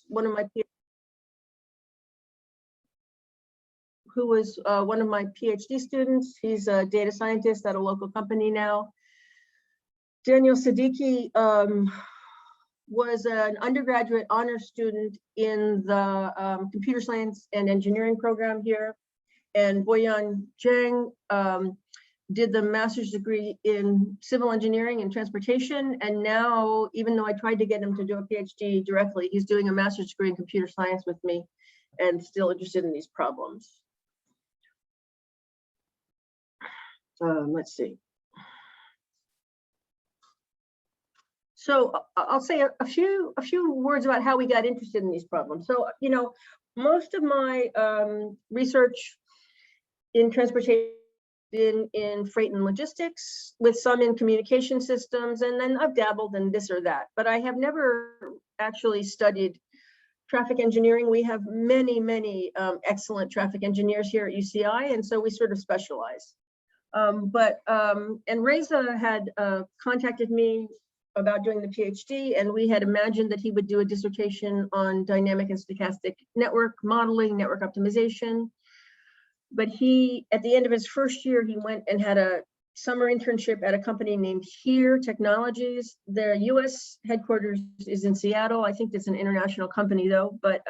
one of my PhD students. He's a data scientist at a local company now. Daniel Siddiqui was an undergraduate honors student in the computer science and engineering program here. And Boyan Zhang did the master's degree in civil engineering and transportation. And now, even though I tried to get him to do a PhD directly, he's doing a master's degree in computer science with me and still interested in these problems. Let's see. So I'll say a few words about how we got interested in these problems. So, you know, most of my research in transportation, in freight and logistics, with some in communication systems, and then I've dabbled in this or that, but I have never actually studied traffic engineering. We have many excellent traffic engineers here at UCI, and so we sort of specialize. And Reza had contacted me about doing the PhD, and we had imagined that he would do a dissertation on dynamic and stochastic network modeling, network optimization. But he, at the end of his first year, he went and had a summer internship at a company named Here Technologies. Their US headquarters is in Seattle. I think it's an international company though, but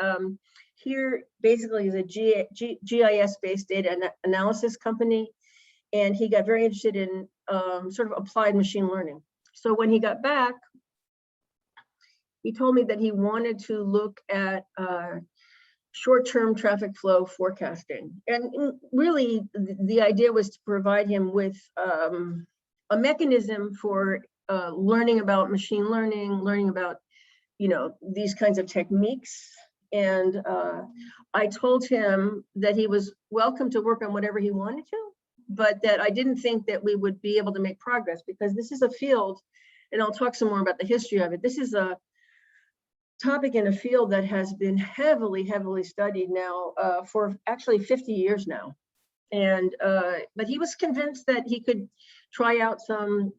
Here basically is a GIS-based data analysis company. And he got very interested in sort of applied machine learning. So when he got back, he told me that he wanted to look at short-term traffic flow forecasting. And really, the idea was to provide him with a mechanism for learning about machine learning, learning about, you know, these kinds of techniques. And I told him that he was welcome to work on whatever he wanted to, but that I didn't think that we would be able to make progress because this is a field, and I'll talk some more about the history of it. This is a topic in a field that has been heavily studied now for actually 50 years now. And but he was convinced that he could try out some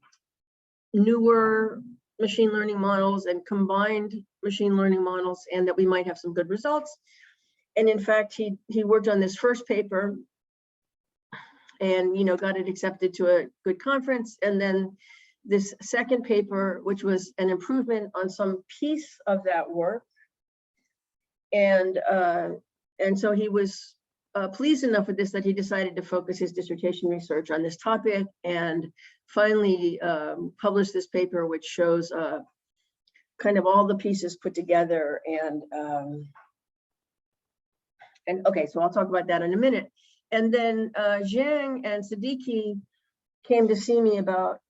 newer machine learning models and combined machine learning models, and that we might have some good results. And in fact, he worked on this first paper and, you know, got it accepted to a good conference. And then this second paper, which was an improvement on some piece of that work. And so he was pleased enough with this that he decided to focus his dissertation research on this topic, and finally published this paper, which shows kind of all the pieces put together. And okay, so I'll talk about that in a minute. And then Zhang and Siddiqui came to see me about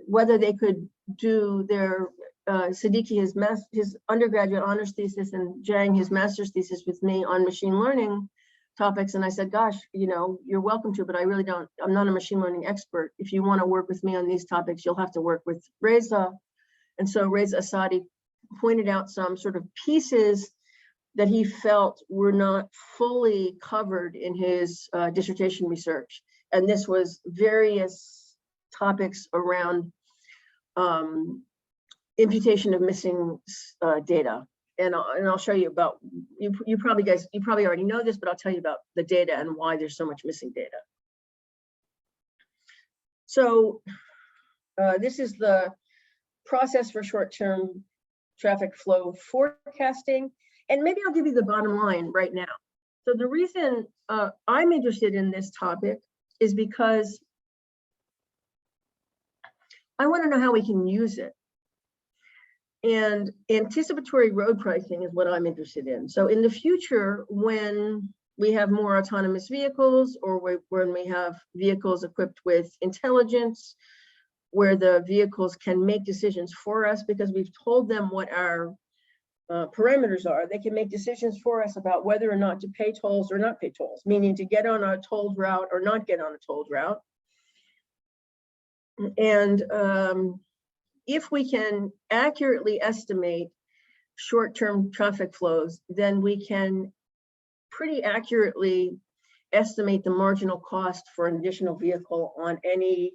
whether they could do their Siddiqui his undergraduate honors thesis and Zhang his master's thesis with me on machine learning topics. And I said, gosh, you know, you're welcome to, but I'm not a machine learning expert. If you want to work with me on these topics, you'll have to work with Reza. And so Reza Asadi pointed out some sort of pieces that he felt were not fully covered in his dissertation research. And this was various topics around imputation of missing data. And I'll show you about, you probably already know this, but I'll tell you about the data and why there's so much missing data. So this is the process for short-term traffic flow forecasting. And maybe I'll give you the bottom line right now. So the reason I'm interested in this topic is because I want to know how we can use it. And anticipatory road pricing is what I'm interested in. So in the future, when we have more autonomous vehicles, or when we have vehicles equipped with intelligence, where the vehicles can make decisions for us because we've told them what our parameters are, they can make decisions for us about whether or not to pay tolls or not pay tolls, meaning to get on a tolled route or not get on a tolled route. And if we can accurately estimate short-term traffic flows, then we can pretty accurately estimate the marginal cost for an additional vehicle on any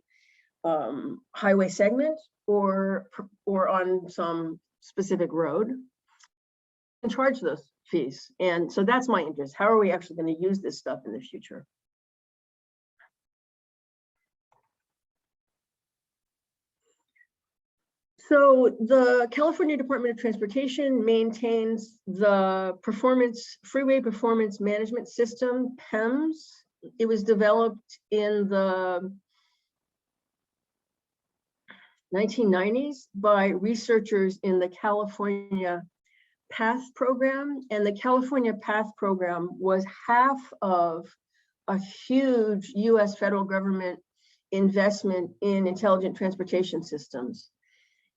highway segment or on some specific road. charge those fees. And so that's my interest. How are we actually going to use this stuff in the future? So the California Department of Transportation maintains the freeway performance management system, PEMS. It was developed in the 1990s by researchers in the California PATH program. And the California PATH program was half of a huge US federal government investment in intelligent transportation systems.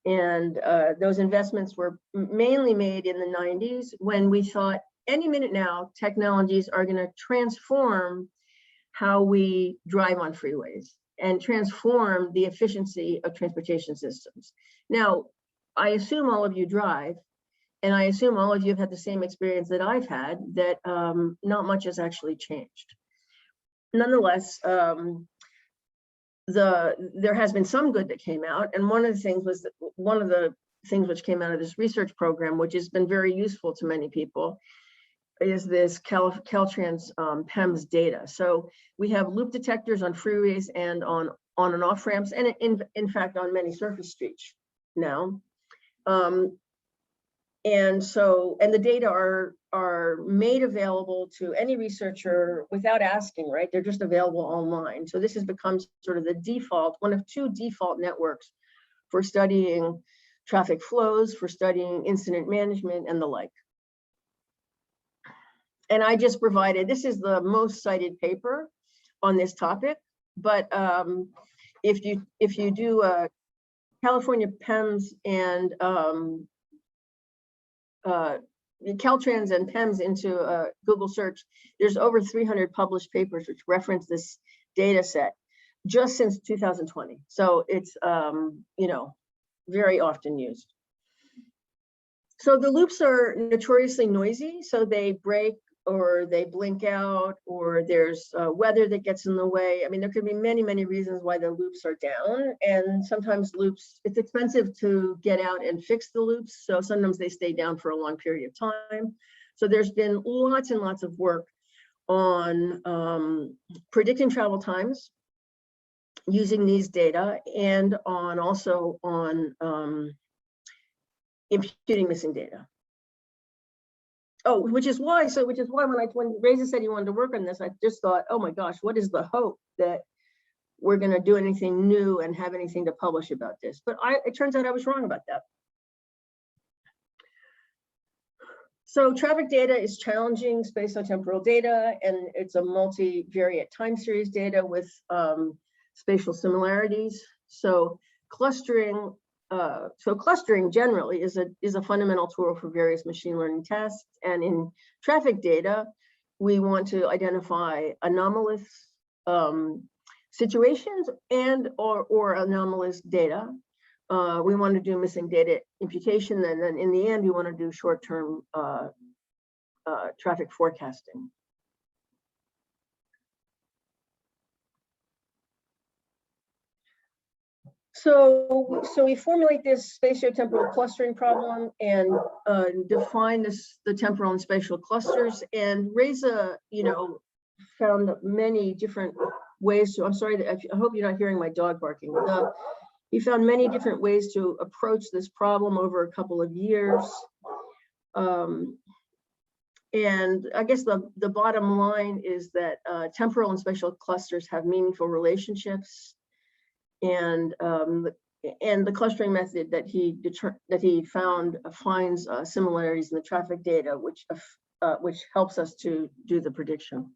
And those investments were mainly made in the 90s, when we thought any minute now, technologies are going to transform how we drive on freeways and transform the efficiency of transportation systems. Now, I assume all of you drive, and I assume all of you have had the same experience that I've had, that not much has actually changed. Nonetheless, there has been some good that came out, and one of the things which came out of this research program, which has been very useful to many people, is this Caltrans PEMS data. So we have loop detectors on freeways and on and off ramps, and in fact on many surface streets now. And the data are made available to any researcher without asking, right? They're just available online. So this has become sort of the default, one of two default networks for studying traffic flows, for studying incident management and the like. And I just provided, this is the most cited paper on this topic, but if you do California PEMS and Caltrans and PEMS into Google search, there's over 300 published papers which reference this data set just since 2020. So it's very often used. So the loops are notoriously noisy, so they break or they blink out, or there's weather that gets in the way. I mean, there could be many, many reasons why the loops are down, and sometimes loops, it's expensive to get out and fix the loops, so sometimes they stay down for a long period of time. So there's been lots and lots of work on predicting travel times using these data, and also on imputing missing data. Oh, which is why when Regan said he wanted to work on this, I just thought, oh my gosh, what is the hope that we're going to do anything new and have anything to publish about this? But it turns out I was wrong about that. So traffic data is challenging spatiotemporal data, and it's a multivariate time series data with spatial similarities. So clustering generally is a fundamental tool for various machine learning tests. And in traffic data, we want to identify anomalous situations and or anomalous data. We want to do missing data imputation, and then in the end, we want to do short-term traffic forecasting. So we formulate this spatiotemporal clustering problem and define the temporal and spatial clusters. And Reza, found many different ways to. I'm sorry, I hope you're not hearing my dog barking. He found many different ways to approach this problem over a couple of years. And I guess the bottom line is that temporal and spatial clusters have meaningful relationships. And the clustering method that he found finds similarities in the traffic data, which helps us to do the prediction.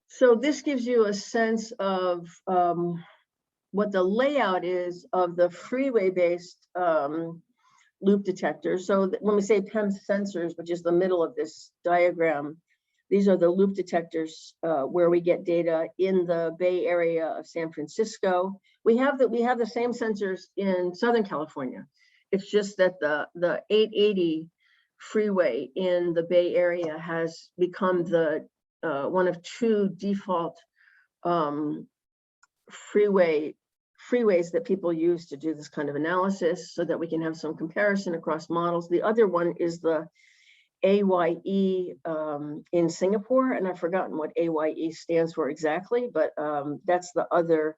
So this gives you a sense of what the layout is of the freeway-based loop detector. So when we say PEMS sensors, which is the middle of this diagram, these are the loop detectors where we get data in the Bay Area of San Francisco. We have the same sensors in Southern California. It's just that the 880 freeway in the Bay Area has become the one of two default freeway freeways that people use to do this kind of analysis so that we can have some comparison across models. The other one is the AYE in Singapore, and I've forgotten what AYE stands for exactly, but that's the other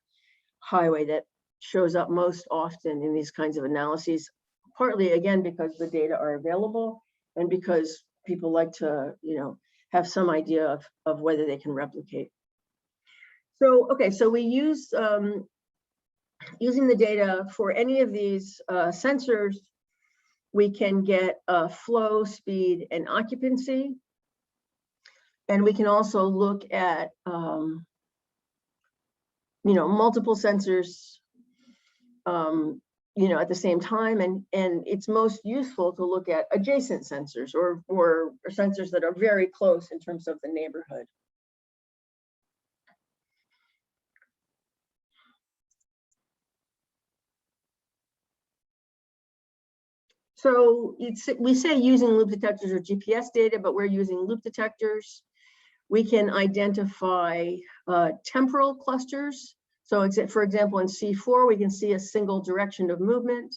highway that shows up most often in these kinds of analyses, partly again because the data are available and because people like to, have some idea of whether they can replicate. So, okay, so we use using the data for any of these sensors, we can get flow, speed, and occupancy. And we can also look at, multiple sensors, at the same time. And it's most useful to look at adjacent sensors or sensors that are very close in terms of the neighborhood. So we say using loop detectors or GPS data, but we're using loop detectors. We can identify temporal clusters. So for example, in C4, we can see a single direction of movement.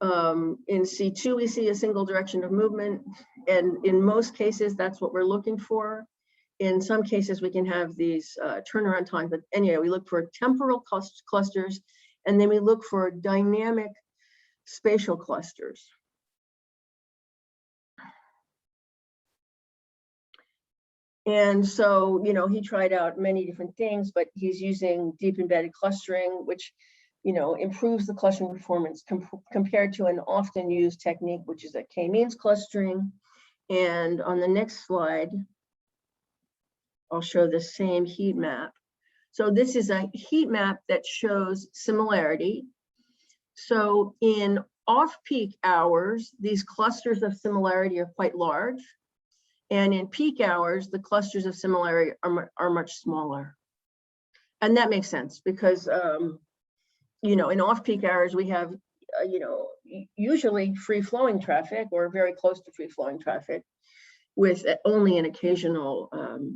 In C2, we see a single direction of movement. And in most cases, that's what we're looking for. In some cases, we can have these turnaround times. But anyway, we look for temporal clusters, and then we look for dynamic spatial clusters. And so, he tried out many different things, but he's using deep embedded clustering, which, improves the clustering performance compared to an often used technique, which is a k-means clustering. And on the next slide, I'll show the same heat map. So this is a heat map that shows similarity. So in off-peak hours, these clusters of similarity are quite large. And in peak hours, the clusters of similarity are much smaller. And that makes sense because, in off-peak hours, we have, usually free-flowing traffic or very close to free-flowing traffic with only an occasional,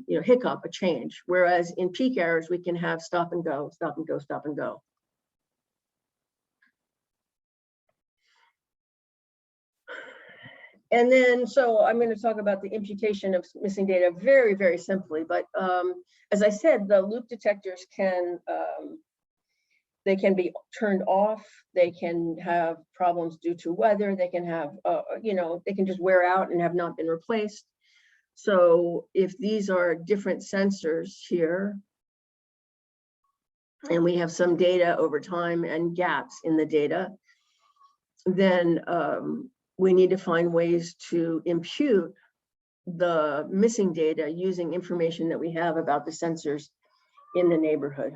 hiccup, a change. Whereas in peak hours, we can have stop and go, stop and go, stop and go. And then, so I'm going to talk about the imputation of missing data very, very simply. But as I said, the loop detectors they can be turned off. They can have problems due to weather. They can have, they can just wear out and have not been replaced. So if these are different sensors here, and we have some data over time and gaps in the data, then we need to find ways to impute the missing data using information that we have about the sensors in the neighborhood.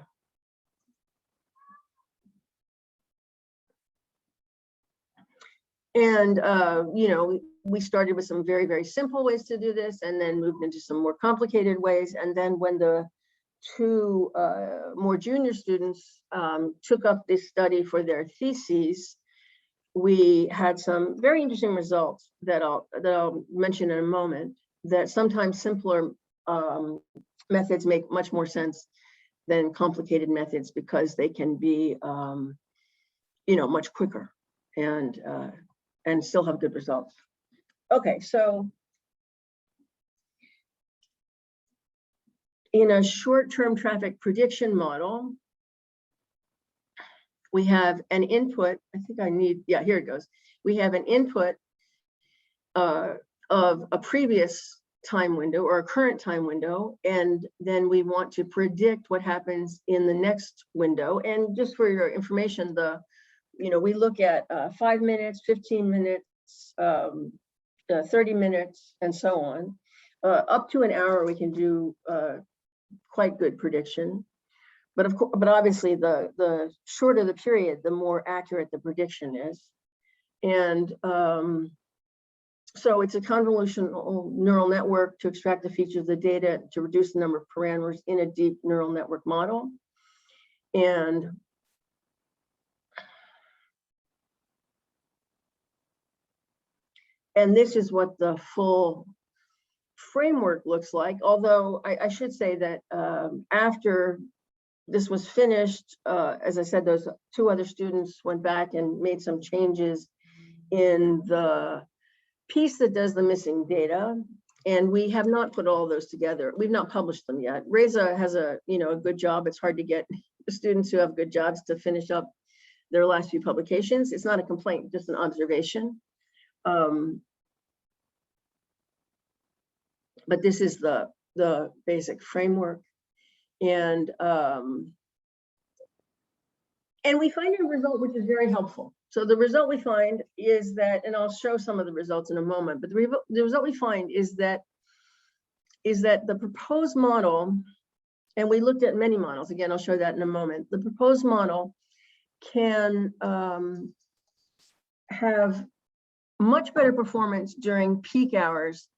And, we started with some very, very simple ways to do this and then moved into some more complicated ways. And then when the two more junior students took up this study for their theses, we had some very interesting results that I'll mention in a moment, that sometimes simpler methods make much more sense than complicated methods because they can be, much quicker and still have good results. Okay, so in a short-term traffic prediction model, we have an input. I think here it goes. We have an input of a previous time window or a current time window, and then we want to predict what happens in the next window. And just for your information, we look at 5 minutes, 15 minutes, 30 minutes, and so on. Up to an hour, we can do quite good prediction. But of course, obviously, the shorter the period, the more accurate the prediction is. And so it's a convolutional neural network to extract the features of the data to reduce the number of parameters in a deep neural network model. And this is what the full framework looks like. Although I should say that after this was finished, as I said, those 2 other students went back and made some changes in the piece that does the missing data. And we have not put all those together. We've not published them yet. Reza has a good job. It's hard to get students who have good jobs to finish up their last few publications. It's not a complaint, just an observation. But this is the basic framework. And we find a result which is very helpful. So the result we find is that, and I'll show some of the results in a moment, but the result we find is that the proposed model, and we looked at many models, again, I'll show that in a moment, the proposed model can have much better performance during peak hours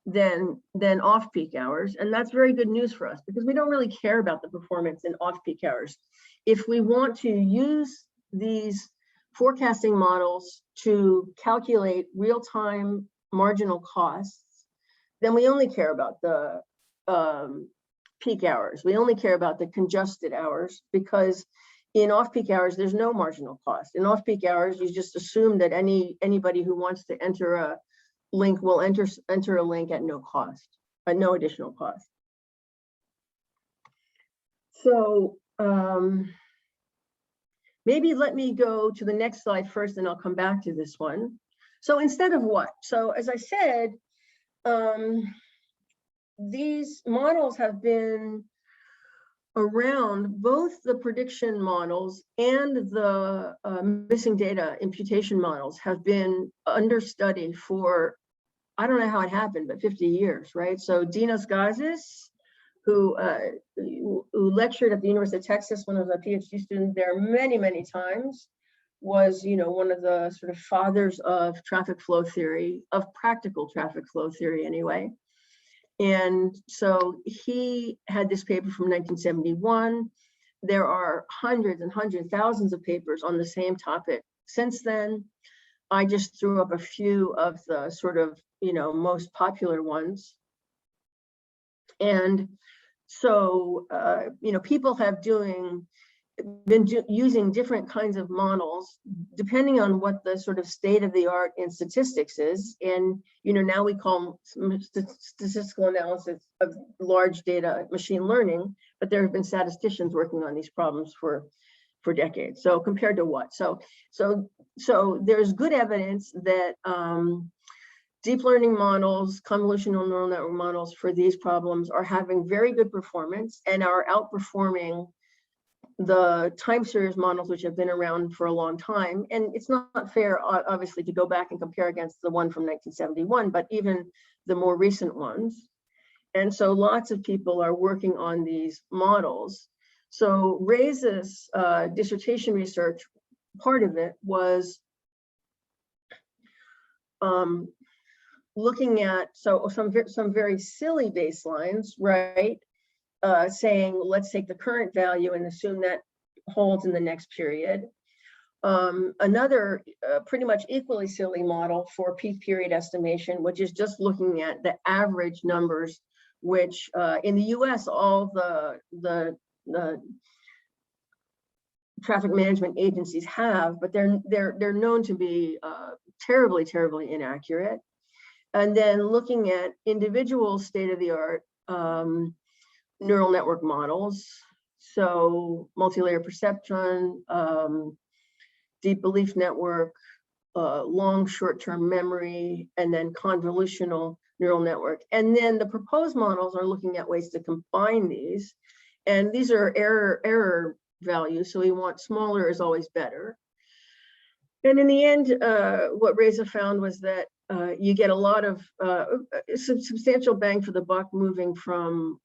than off-peak hours. And that's very good news for us because we don't really care about the performance in off-peak hours. If we want to use these forecasting models to calculate real-time marginal costs, then we only care about the peak hours. We only care about the congested hours, because in off-peak hours, there's no marginal cost. In off-peak hours, you just assume that anybody who wants to enter a link will enter a link at no cost, at no additional cost. So maybe let me go to the next slide first, and I'll come back to this one. So instead of what? So as I said, these models have been around, both the prediction models and the missing data imputation models have been under study for, I don't know how it happened, but 50 years, right? So Dinos Gazis, who lectured at the University of Texas when I was a PhD student there many, many times, was one of the sort of fathers of traffic flow theory, of practical traffic flow theory anyway. And so he had this paper from 1971. There are hundreds and hundreds, thousands of papers on the same topic since then. I just threw up a few of the sort of, most popular ones. And so, people have been using different kinds of models depending on what the sort of state of the art in statistics is. And now we call statistical analysis of large data machine learning, but there have been statisticians working on these problems for decades. So compared to what? So there's good evidence that deep learning models, convolutional neural network models for these problems are having very good performance and are outperforming the time series models, which have been around for a long time. And it's not fair, obviously, to go back and compare against the one from 1971, but even the more recent ones. And so lots of people are working on these models. So Reza's dissertation research, part of it was looking at some very silly baselines, right? Saying, let's take the current value and assume that holds in the next period. Another pretty much equally silly model for peak period estimation, which is just looking at the average numbers, which in the US, all the traffic management agencies have, but they're known to be terribly, terribly inaccurate. And then looking at individual state-of-the-art neural network models, so multi-layer perceptron, deep belief network, long short-term memory, and then convolutional neural network. And then the proposed models are looking at ways to combine these. And these are error values, so we want smaller is always better. And in the end, what Reza found was that you get a lot of substantial bang for the buck moving from,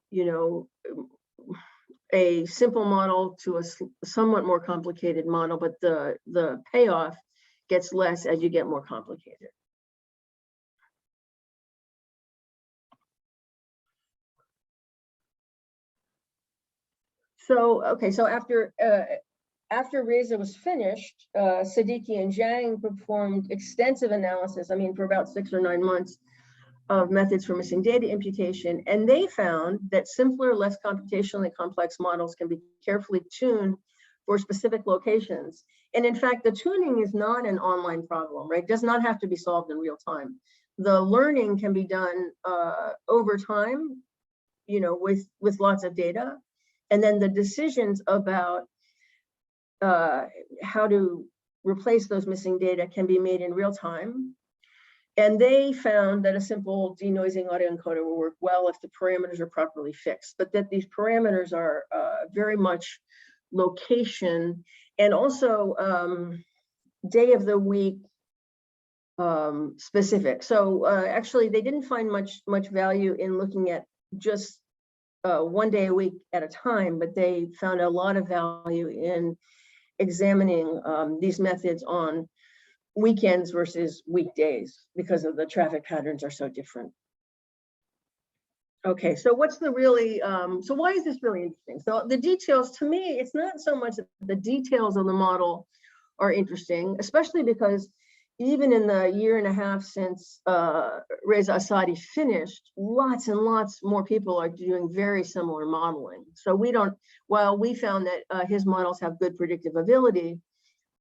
a simple model to a somewhat more complicated model, but the payoff gets less as you get more complicated. So, okay, so after Reza was finished, Siddiqui and Zhang performed extensive analysis, for about 6 or 9 months, of methods for missing data imputation, and they found that simpler, less computationally complex models can be carefully tuned for specific locations. And in fact, the tuning is not an online problem, right? It does not have to be solved in real time. The learning can be done over time, with lots of data. And then the decisions about how to replace those missing data can be made in real time. And they found that a simple denoising autoencoder will work well if the parameters are properly fixed, but that these parameters are very much location and also day of the week specific. So actually, they didn't find much value in looking at just 1 day a week at a time, but they found a lot of value in examining these methods on weekends versus weekdays because of the traffic patterns are so different. Okay, so what's the really, so why is this really interesting? So the details, to me, it's not so much that the details of the model are interesting, especially because even in the year and a half since Reza Asadi finished, lots and lots more people are doing very similar modeling. So we don't, while we found that his models have good predictive ability,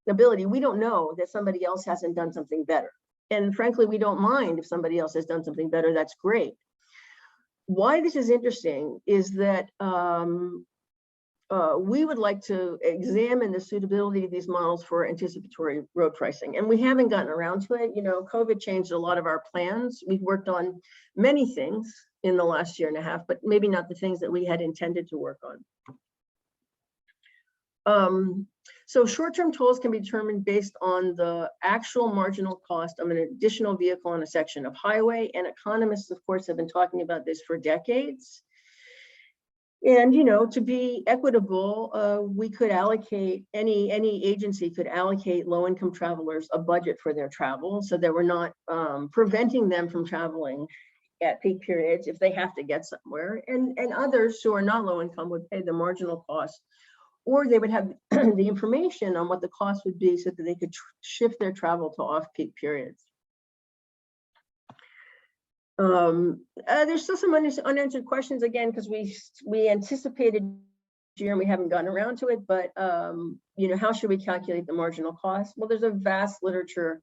we don't know that somebody else hasn't done something better. And frankly, we don't mind if somebody else has done something better, that's great. Why this is interesting is that we would like to examine the suitability of these models for anticipatory road pricing. And we haven't gotten around to it. COVID changed a lot of our plans. We've worked on many things in the last year and a half, but maybe not the things that we had intended to work on. So short-term tolls can be determined based on the actual marginal cost of an additional vehicle on a section of highway. And economists, of course, have been talking about this for decades. And, to be equitable, we could allocate, any agency could allocate low-income travelers a budget for their travel so that we're not preventing them from traveling at peak periods if they have to get somewhere. And others who are not low-income would pay the marginal cost, or they would have the information on what the cost would be so that they could shift their travel to off-peak periods. There's still some unanswered questions again, because we anticipated year and we haven't gotten around to it, but how should we calculate the marginal cost? Well, there's a vast literature,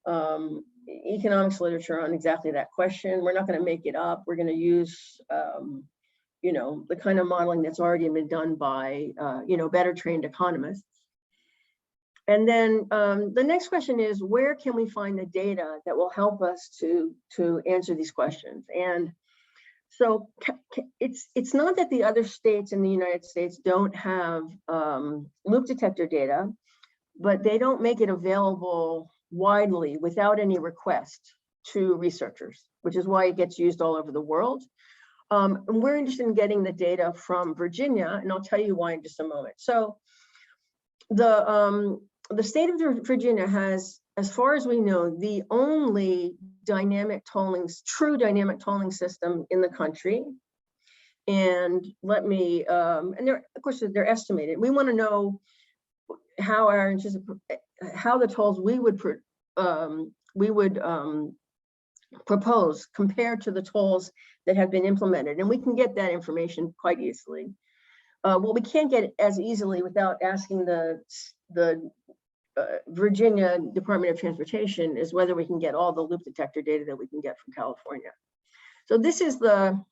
economics literature on exactly that question. We're not going to make it up. We're going to use the kind of modeling that's already been done by better trained economists. And then the next question is, where can we find the data that will help us to answer these questions? And so it's not that the other states in the United States don't have loop detector data, but they don't make it available widely without any request to researchers, which is why it gets used all over the world. And we're interested in getting the data from Virginia, and I'll tell you why in just a moment. So the state of Virginia has, as far as we know, the only true dynamic tolling system in the country. And and of course they're estimated. We want to know how the tolls we would propose compared to the tolls that have been implemented, and we can get that information quite easily. What we can't get as easily without asking the Virginia Department of Transportation is whether we can get all the loop detector data that we can get from California. So this is the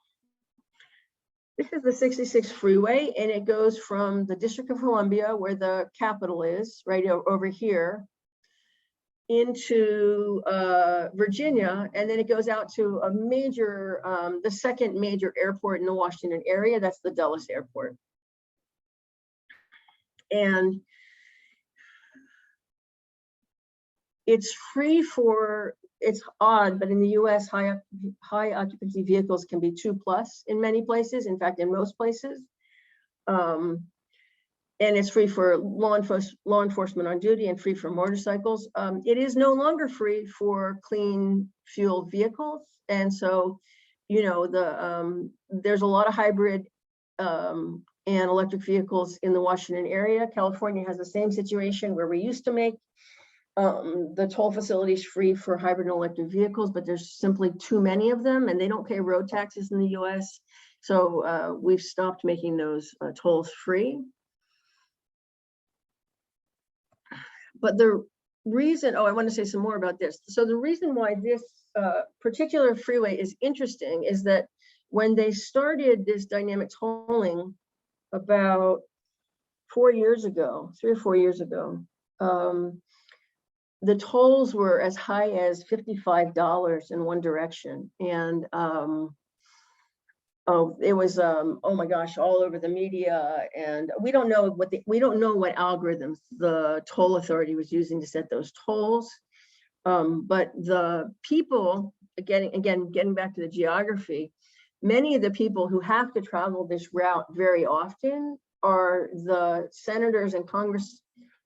66 freeway, and it goes from the District of Columbia, where the capital is, right over here, into Virginia, and then it goes out to a major, the second major airport in the Washington area. That's the Dulles Airport. And it's free for, it's odd, but in the US, high occupancy vehicles can be 2+ in many places, in fact, in most places. And it's free for law enforcement on duty and free for motorcycles. It is no longer free for clean fuel vehicles. And so, there's a lot of hybrid and electric vehicles in the Washington area. California has the same situation, where we used to make The toll facility is free for hybrid and electric vehicles, but there's simply too many of them, and they don't pay road taxes in the US. So we've stopped making those tolls free. But the reason, I want to say some more about this. So the reason why this particular freeway is interesting is that when they started this dynamic tolling about 4 years ago, 3 or 4 years ago, the tolls were as high as $55 in one direction. And it was, oh my gosh, all over the media. And we don't know what algorithms the toll authority was using to set those tolls. But the people, getting back to the geography, many of the people who have to travel this route very often are the senators and Congress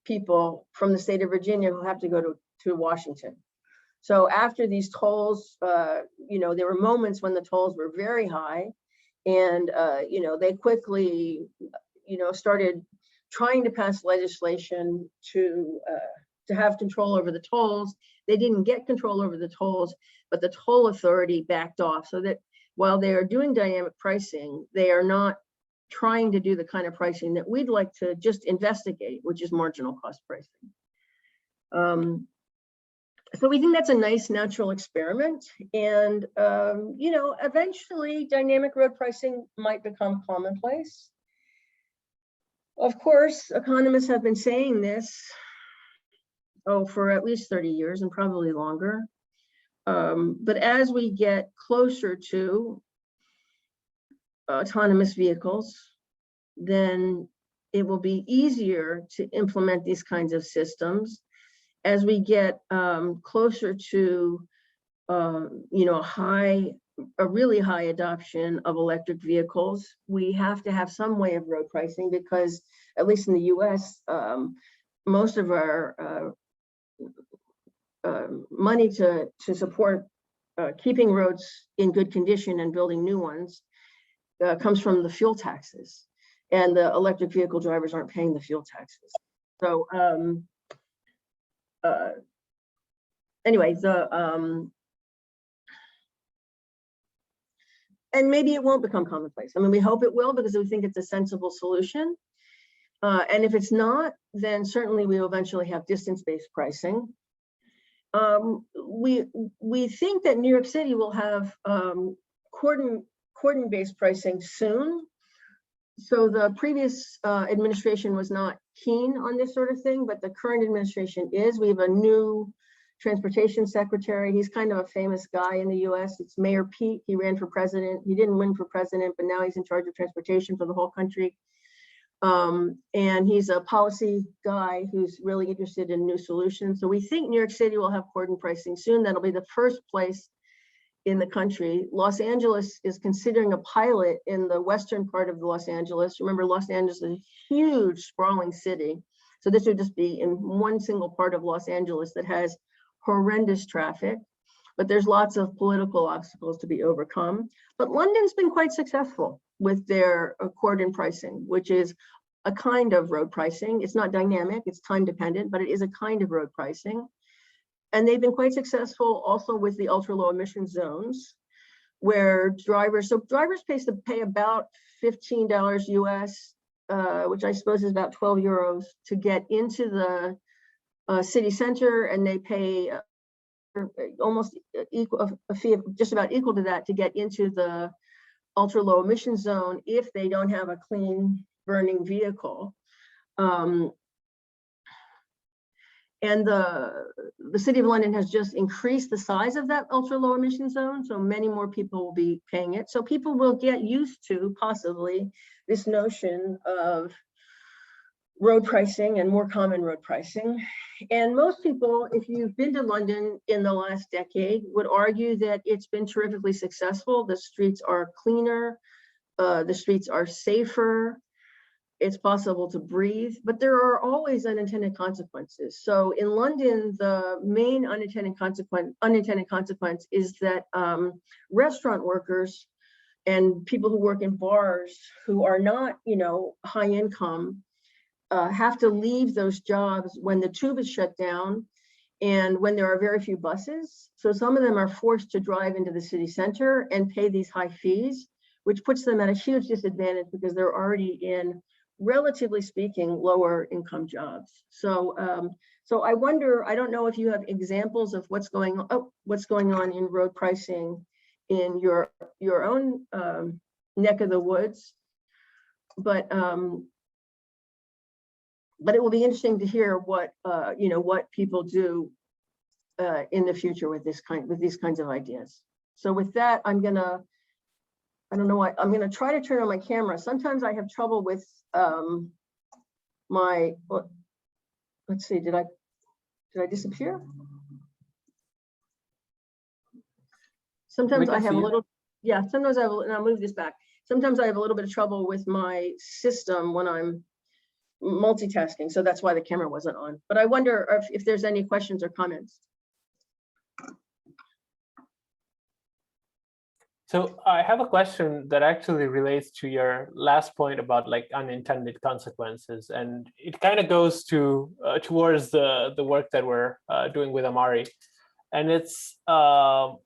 people from the state of Virginia who have to go to Washington. So after these tolls, you know, there were moments when the tolls were very high, and you know, they quickly, you know, started trying to pass legislation to have control over the tolls. They didn't get control over the tolls, but the toll authority backed off, so that while they are doing dynamic pricing, they are not trying to do the kind of pricing that we'd like to just investigate, which is marginal cost pricing. So we think that's a nice natural experiment. And, you know, eventually dynamic road pricing might become commonplace. Of course, economists have been saying this, for at least 30 years and probably longer. But as we get closer to autonomous vehicles, then it will be easier to implement these kinds of systems. As we get closer to, you know, a really high adoption of electric vehicles, we have to have some way of road pricing, because at least in the US, most of our money to support keeping roads in good condition and building new ones comes from the fuel taxes, and the electric vehicle drivers aren't paying the fuel taxes. So anyway, and maybe it won't become commonplace. I mean, we hope it will, because we think it's a sensible solution. And if it's not, then certainly we will eventually have distance-based pricing. We think that New York City will have cordon-based pricing soon. So the previous administration was not keen on this sort of thing, but the current administration is. We have a new transportation secretary. He's kind of a famous guy in the US. It's Mayor Pete. He ran for president. He didn't win for president, but now he's in charge of transportation for the whole country. And he's a policy guy who's really interested in new solutions. So we think New York City will have cordon pricing soon. That'll be the first place in the country. Los Angeles is considering a pilot in the western part of Los Angeles. Remember, Los Angeles is a huge, sprawling city. So this would just be in one single part of Los Angeles that has horrendous traffic, but there's lots of political obstacles to be overcome. But London's been quite successful with their cordon pricing, which is a kind of road pricing. It's not dynamic, it's time dependent, but it is a kind of road pricing. And they've been quite successful also with the ultra low emission zones, where drivers pay about $15 US, which I suppose is about 12 euros to get into the city center, and they pay almost a fee of just about equal to that to get into the ultra low emission zone if they don't have a clean burning vehicle. And the City of London has just increased the size of that ultra low emission zone, so many more people will be paying it. So people will get used to possibly this notion of road pricing and more common road pricing. And most people, if you've been to London in the last decade, would argue that it's been terrifically successful. The streets are cleaner, the streets are safer, it's possible to breathe, but there are always unintended consequences. So in London, the main unintended consequence is that restaurant workers and people who work in bars who are not, you know, high income have to leave those jobs when the tube is shut down, and when there are very few buses. So some of them are forced to drive into the city center and pay these high fees, which puts them at a huge disadvantage because they're already in, relatively speaking, lower income jobs. So so I wonder, I don't know if you have examples of what's going on in road pricing in your own neck of the woods, but it will be interesting to hear what what people do in the future with these kinds of ideas. So with that, I'm gonna try to turn on my camera. Sometimes I have trouble with let's see, did I disappear? Sometimes I have a little, sometimes and I'll move this back. Sometimes I have a little bit of trouble with my system when I'm multitasking. So that's why the camera wasn't on. But I wonder if there's any questions or comments. So I have a question that actually relates to your last point about like unintended consequences, and it kind of goes to towards the work that we're doing with Amari, and it's what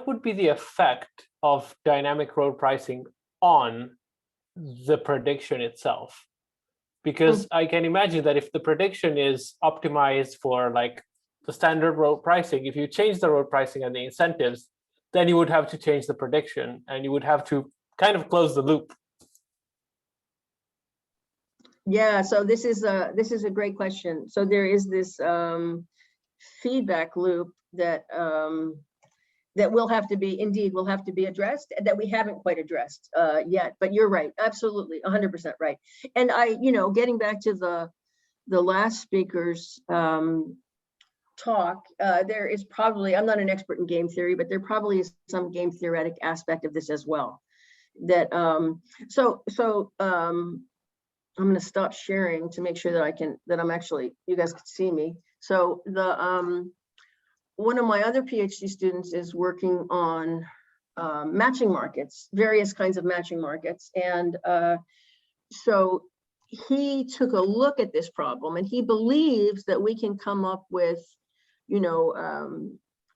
would be the effect of dynamic road pricing on the prediction itself? Because I can imagine that if the prediction is optimized for like the standard road pricing, if you change the road pricing and the incentives, then you would have to change the prediction and you would have to kind of close the loop. Yeah, so this is a great question. So there is this feedback loop that that will have to be addressed, that we haven't quite addressed yet. But you're right, absolutely, 100% right. And getting back to the last speaker's talk, there is probably, I'm not an expert in game theory, but there probably is some game theoretic aspect of this as well. That so I'm going to stop sharing to make sure that I'm actually, you guys can see me. So one of my other PhD students is working on matching markets, various kinds of matching markets, and so he took a look at this problem, and he believes that we can come up with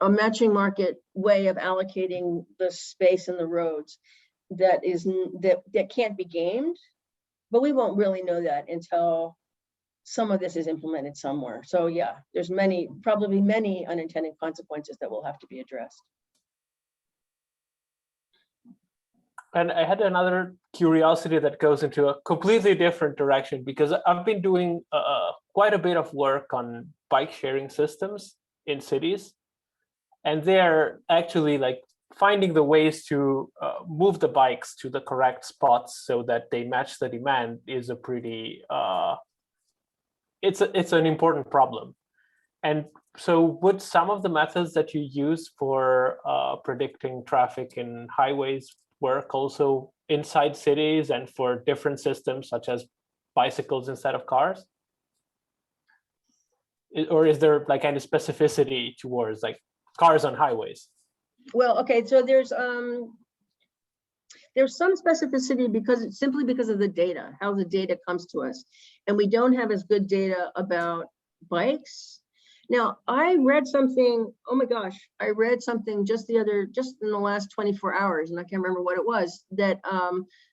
a matching market way of allocating the space in the roads that can't be gamed, but we won't really know that until some of this is implemented somewhere. So yeah, there's probably many unintended consequences that will have to be addressed. And I had another curiosity that goes into a completely different direction, because I've been doing quite a bit of work on bike sharing systems in cities, and they're actually like finding the ways to move the bikes to the correct spots so that they match the demand is a pretty it's an important problem. And so would some of the methods that you use for predicting traffic in highways work also inside cities and for different systems such as bicycles instead of cars? Or is there like any specificity towards like cars on highways? Well, okay, so there's some specificity because of the data, how the data comes to us, and we don't have as good data about bikes. Now, I read something, oh my gosh, I read something just in the last 24 hours, and I can't remember what it was, that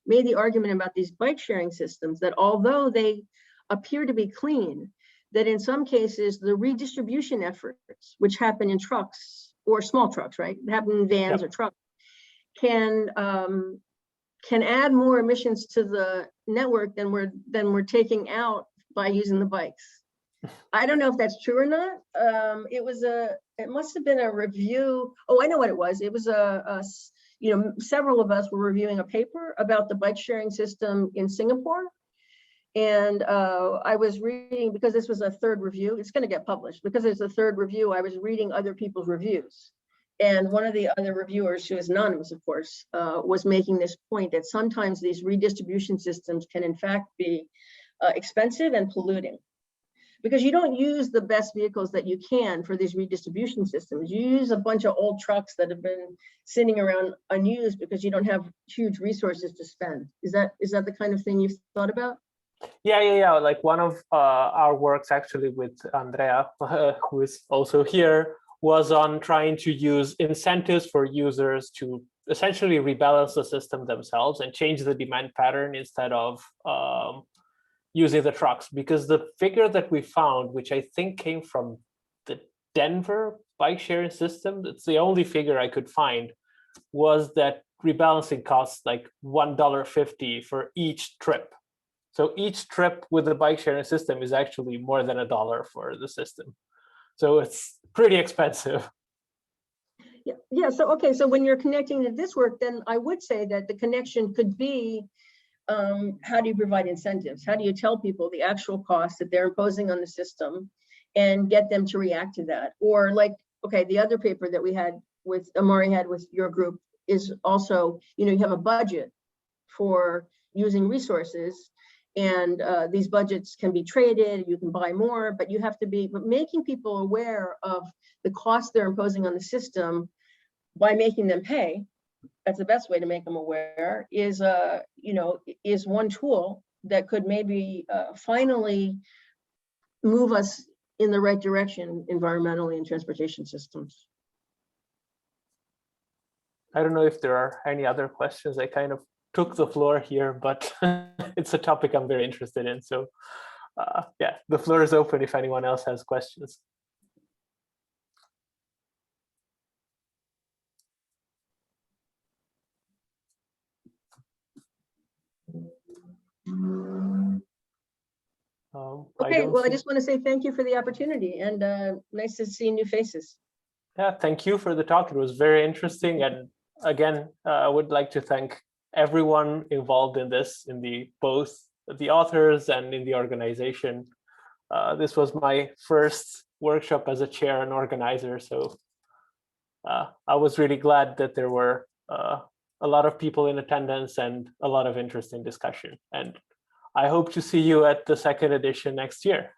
made the argument about these bike sharing systems, that although they appear to be clean, that in some cases, the redistribution efforts, which happen in trucks or small trucks, right, happen in vans or trucks, can add more emissions to the network than we're taking out by using the bikes. I don't know if that's true or not. It must have been a review. Oh, I know what it was. It was several of us were reviewing a paper about the bike sharing system in Singapore. And I was reading, because this was a third review, it's going to get published. Because it's a third review, I was reading other people's reviews. And one of the other reviewers, who is anonymous, of course, was making this point that sometimes these redistribution systems can in fact be expensive and polluting. Because you don't use the best vehicles that you can for these redistribution systems. You use a bunch of old trucks that have been sitting around unused because you don't have huge resources to spend. Is that the kind of thing you've thought about? Yeah. Like one of our works actually with Andrea, who is also here, was on trying to use incentives for users to essentially rebalance the system themselves and change the demand pattern instead of using the trucks. Because the figure that we found, which I think came from the Denver bike sharing system, it's the only figure I could find, was that rebalancing costs like $1.50 for each trip. So each trip with the bike sharing system is actually more than $1 for the system. So it's pretty expensive. Yeah. So, okay. So when you're connecting to this work, then I would say that the connection could be, how do you provide incentives? How do you tell people the actual cost that they're imposing on the system and get them to react to that? Or like, okay, the other paper that we had with Amari had with your group is also, you have a budget for using resources, and these budgets can be traded, you can buy more, but you have to be, but making people aware of the cost they're imposing on the system by making them pay, that's the best way to make them aware, is is one tool that could maybe finally move us in the right direction environmentally in transportation systems. I don't know if there are any other questions. I kind of took the floor here, but it's a topic I'm very interested in. So yeah, the floor is open if anyone else has questions. Okay, well, I just want to say thank you for the opportunity, and nice to see new faces. Yeah, thank you for the talk. It was very interesting. And again, I would like to thank everyone involved in this, in both the authors and in the organization. This was my first workshop as a chair and organizer, so I was really glad that there were a lot of people in attendance and a lot of interest in discussion. And I hope to see you at the second edition next year.